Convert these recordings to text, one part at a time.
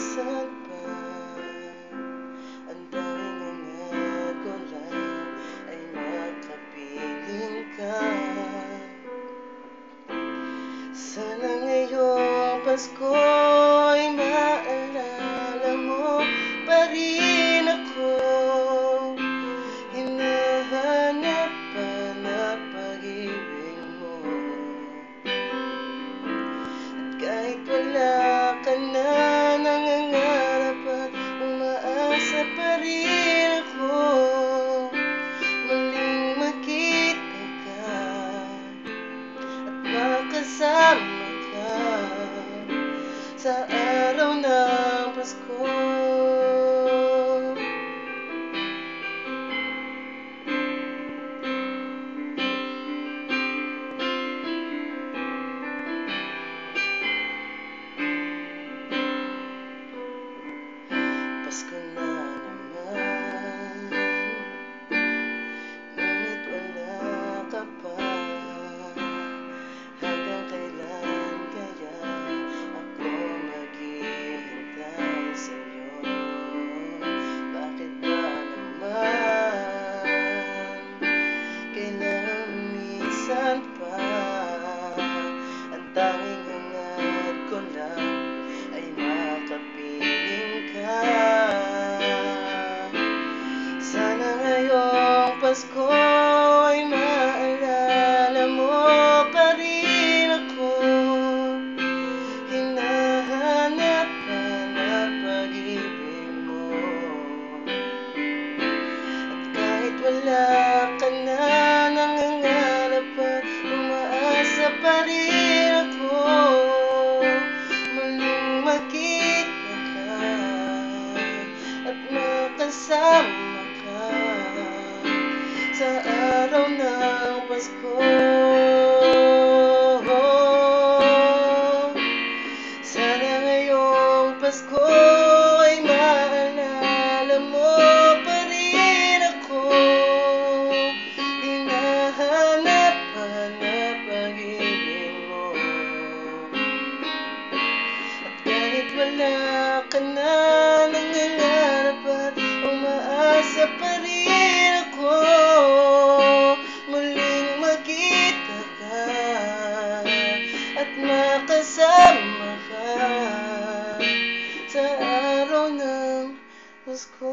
minsan pa, ang tanging hangad ko lang ay makapiling ka. Sana ngayong Pasko'y maalala mo pa rin ako. Hinahanap pa na pag-ibig mo. At kahit wala ka na, nangangarap at umaasa pa rin ako. Muling makita ka at makasama ka sa araw ng Pasko. Pasko na naman, ngunit wala ka pa. Hanggang kailan kaya ako maghihintay sa'yo? Bakit ba naman kailangan minsan pa, ang tanging hangad ko lang ay makapiling ka. Sana ngayong Pasko ay maalala mo pa rin ako. Hinahanap ka na pag-ibig mo. At kahit wala ka na, nangangarap at umaasa pa rin ako. Muling makita ka at makasama ka sa araw ng Pasko. Sana ngayong Pasko ay maalala mo pa rin ako. Hinahanap pa na pag-ibig mo. At kahit wala ka na, nangangarap at umaasa pa rin ako. Muling makita ka at makasama ka sa araw ng Pasko.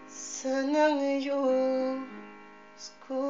Sana ngayong Pasko